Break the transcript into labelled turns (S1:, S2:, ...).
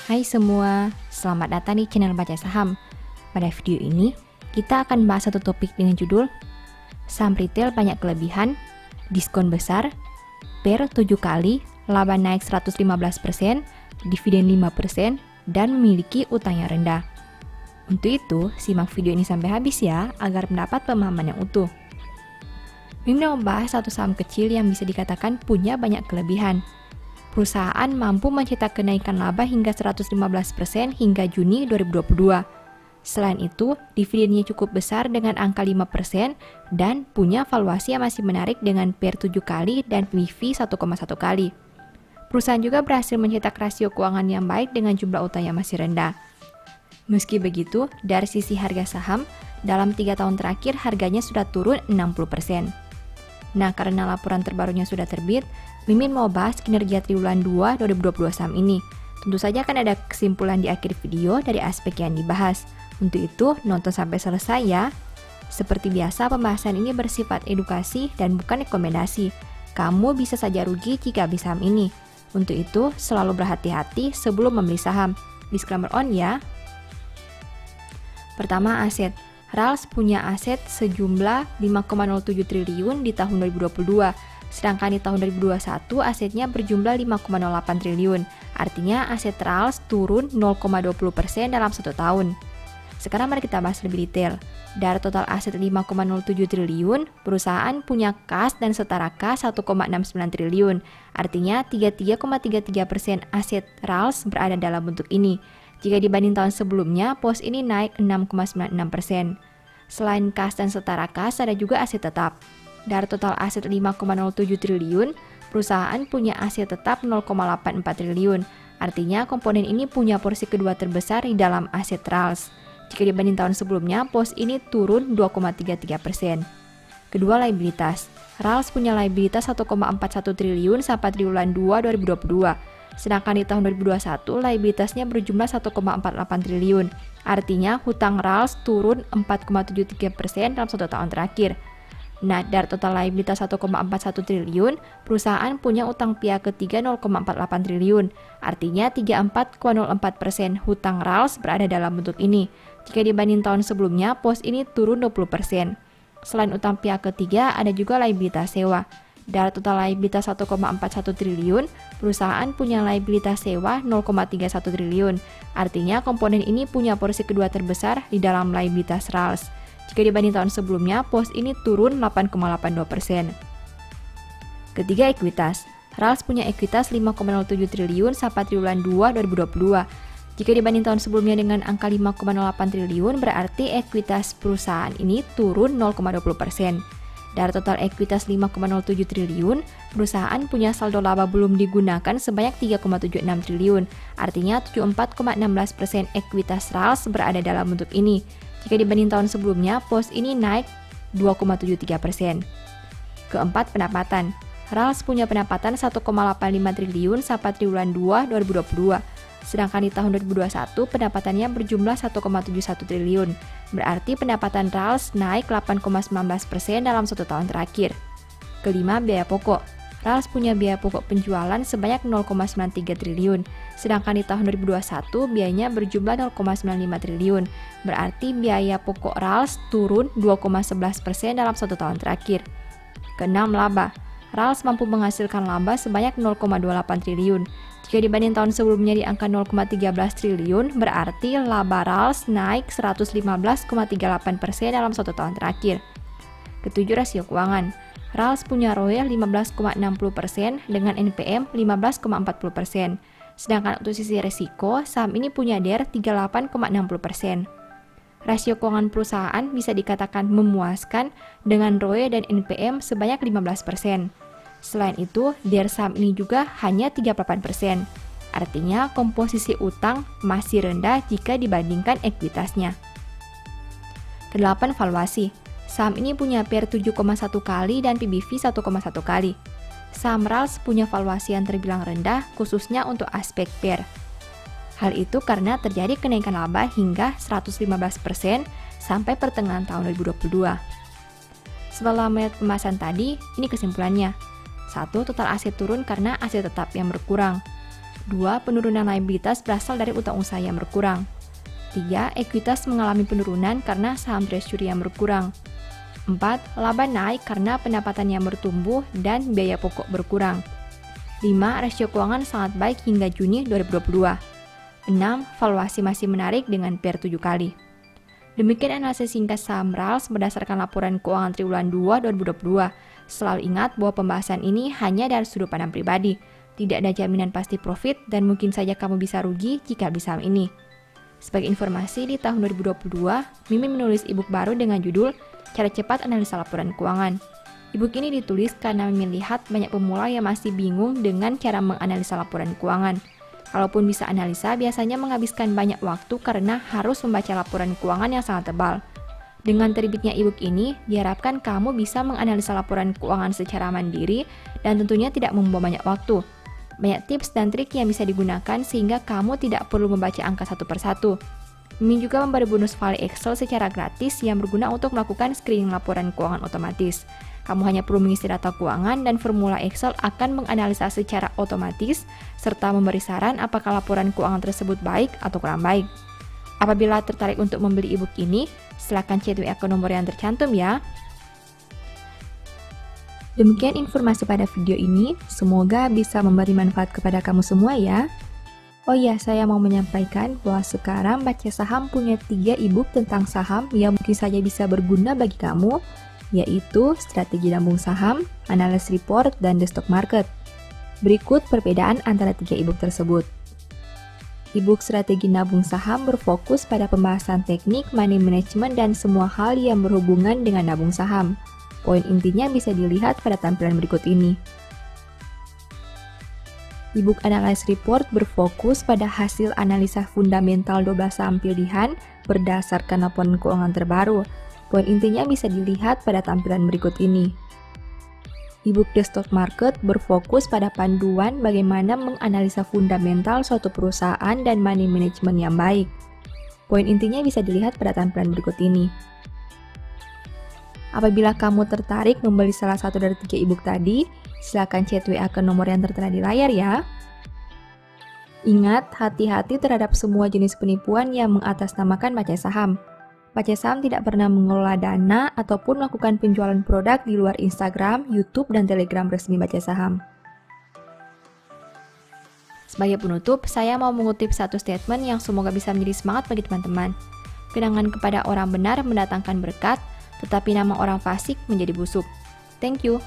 S1: Hai semua, selamat datang di channel Baca Saham. Pada video ini, kita akan bahas satu topik dengan judul Saham retail banyak kelebihan, diskon besar, PER 7 kali, laba naik 115%, dividen 5%, dan memiliki utang yang rendah. Untuk itu, simak video ini sampai habis ya, agar mendapat pemahaman yang utuh. Mimin mau membahas satu saham kecil yang bisa dikatakan punya banyak kelebihan. Perusahaan mampu mencetak kenaikan laba hingga 115% hingga Juni 2022. Selain itu, dividennya cukup besar dengan angka 5% dan punya valuasi yang masih menarik dengan PER 7 kali dan PBV 1,1 kali. Perusahaan juga berhasil mencetak rasio keuangan yang baik dengan jumlah utang yang masih rendah. Meski begitu, dari sisi harga saham, dalam 3 tahun terakhir harganya sudah turun 60%. Nah, karena laporan terbarunya sudah terbit, Mimin mau bahas kinerja triwulan 2 2022 saham ini. Tentu saja akan ada kesimpulan di akhir video dari aspek yang dibahas. Untuk itu, nonton sampai selesai ya. Seperti biasa, pembahasan ini bersifat edukasi dan bukan rekomendasi. Kamu bisa saja rugi jika beli saham ini. Untuk itu, selalu berhati-hati sebelum membeli saham. Disclaimer on ya. Pertama, aset. RALS punya aset sejumlah 5,07 triliun di tahun 2022. Sedangkan di tahun 2021 asetnya berjumlah 5,08 triliun. Artinya aset RALS turun 0,20% dalam 1 tahun. Sekarang mari kita bahas lebih detail. Dari total aset 5,07 triliun, perusahaan punya kas dan setara kas 1,69 triliun. Artinya 33,33% aset RALS berada dalam bentuk ini. Jika dibanding tahun sebelumnya, pos ini naik 6,96%. Selain kas dan setara kas, ada juga aset tetap. Dari total aset 5,07 triliun, perusahaan punya aset tetap 0,84 triliun. Artinya komponen ini punya porsi kedua terbesar di dalam aset RALS. Jika dibanding tahun sebelumnya, pos ini turun 2,33%. Kedua, liabilitas. RALS punya liabilitas 1,41 triliun sampai triwulan 2 2022. Sedangkan di tahun 2021, liabilitasnya berjumlah 1,48 triliun. Artinya hutang RALS turun 4,73% dalam 1 tahun terakhir. Nah, dari total liabilitas 1,41 triliun, perusahaan punya utang pihak ketiga 0,48 triliun. Artinya 34,04% hutang RALS berada dalam bentuk ini. Jika dibanding tahun sebelumnya, pos ini turun 20%. Selain utang pihak ketiga, ada juga liabilitas sewa. Dari total liabilitas 1,41 triliun, perusahaan punya liabilitas sewa 0,31 triliun. Artinya komponen ini punya porsi kedua terbesar di dalam liabilitas RALS. Jika dibanding tahun sebelumnya, pos ini turun 8,82%. Ketiga, ekuitas. RALS punya ekuitas 5,07 triliun sampai triwulan 2 2022. Jika dibanding tahun sebelumnya dengan angka 5,08 triliun, berarti ekuitas perusahaan ini turun 0,20%. Dari total ekuitas 5,07 triliun, perusahaan punya saldo laba belum digunakan sebanyak 3,76 triliun. Artinya 74,16% ekuitas RALS berada dalam bentuk ini. Jika dibanding tahun sebelumnya, pos ini naik 2,73%. Keempat, pendapatan. RALS punya pendapatan 1,85 triliun sampai triwulan 2 2022. Sedangkan di tahun 2021, pendapatannya berjumlah 1,71 triliun. Berarti pendapatan RALS naik 8,19% dalam 1 tahun terakhir. Kelima, biaya pokok. RALS punya biaya pokok penjualan sebanyak 0,93 triliun. Sedangkan di tahun 2021, biayanya berjumlah 0,95 triliun. Berarti biaya pokok RALS turun 2,11% dalam 1 tahun terakhir. Keenam, laba. RALS mampu menghasilkan laba sebanyak 0,28 triliun. Jika dibanding tahun sebelumnya di angka 0,13 triliun, berarti laba RALS naik 115,38% dalam 1 tahun terakhir. Ketujuh, rasio keuangan. RALS punya ROE 15,60% dengan NPM 15,40%. Sedangkan untuk sisi resiko, saham ini punya DER 38,60%. Rasio keuangan perusahaan bisa dikatakan memuaskan dengan ROE dan NPM sebanyak 15%. Selain itu, DER saham ini juga hanya 38%. Artinya komposisi utang masih rendah jika dibandingkan ekuitasnya. Kedelapan, valuasi. Saham ini punya PER 7,1 kali dan PBV 1,1 kali. Saham RALS punya valuasi yang terbilang rendah khususnya untuk aspek PER. Hal itu karena terjadi kenaikan laba hingga 115% sampai pertengahan tahun 2022. Setelah melihat pembahasan tadi, ini kesimpulannya. 1. Total aset turun karena aset tetap yang berkurang. 2. Penurunan liabilitas berasal dari utang usaha yang berkurang. 3. Ekuitas mengalami penurunan karena saham treasury yang berkurang. 4. Laba naik karena pendapatan yang bertumbuh dan biaya pokok berkurang. 5. Rasio keuangan sangat baik hingga Juni 2022. 6. Valuasi masih menarik dengan PER 7 kali. Demikian analisis singkat saham RALS berdasarkan laporan keuangan triwulan 2 2022. Selalu ingat bahwa pembahasan ini hanya dari sudut pandang pribadi. Tidak ada jaminan pasti profit dan mungkin saja kamu bisa rugi jika beli saham ini. Sebagai informasi, di tahun 2022, Mimin menulis e-book baru dengan judul Cara Cepat Analisa Laporan Keuangan. E-book ini ditulis karena Mimin lihat banyak pemula yang masih bingung dengan cara menganalisa laporan keuangan. Kalaupun bisa analisa, biasanya menghabiskan banyak waktu karena harus membaca laporan keuangan yang sangat tebal. Dengan terbitnya e-book ini, diharapkan kamu bisa menganalisa laporan keuangan secara mandiri dan tentunya tidak membuang banyak waktu. Banyak tips dan trik yang bisa digunakan sehingga kamu tidak perlu membaca angka satu persatu. Mimin juga memberi bonus file Excel secara gratis yang berguna untuk melakukan screening laporan keuangan otomatis. Kamu hanya perlu mengisi data keuangan dan formula Excel akan menganalisa secara otomatis serta memberi saran apakah laporan keuangan tersebut baik atau kurang baik. Apabila tertarik untuk membeli e-book ini, silakan chat WA ke nomor yang tercantum ya. Demikian informasi pada video ini, semoga bisa memberi manfaat kepada kamu semua ya. Oh iya, saya mau menyampaikan bahwa sekarang Baca Saham punya 3 e-book tentang saham yang mungkin saja bisa berguna bagi kamu, yaitu Strategi Nabung Saham, Analysis Report, dan The Stock Market. Berikut perbedaan antara 3 e-book tersebut. E-book Strategi Nabung Saham berfokus pada pembahasan teknik, money management, dan semua hal yang berhubungan dengan nabung saham. Poin intinya bisa dilihat pada tampilan berikut ini. E-book Analysis Report berfokus pada hasil analisa fundamental 12 saham pilihan berdasarkan laporan keuangan terbaru. Poin intinya bisa dilihat pada tampilan berikut ini. E-book The Stock Market berfokus pada panduan bagaimana menganalisa fundamental suatu perusahaan dan money management yang baik. Poin intinya bisa dilihat pada tampilan berikut ini. Apabila kamu tertarik membeli salah satu dari 3 e-book tadi, silakan chat WA ke nomor yang tertera di layar ya. Ingat, hati-hati terhadap semua jenis penipuan yang mengatasnamakan baca saham. Baca Saham tidak pernah mengelola dana ataupun melakukan penjualan produk di luar Instagram, YouTube, dan Telegram resmi Baca Saham. Sebagai penutup, saya mau mengutip satu statement yang semoga bisa menjadi semangat bagi teman-teman. Kenangan kepada orang benar mendatangkan berkat, tetapi nama orang fasik menjadi busuk. Thank you.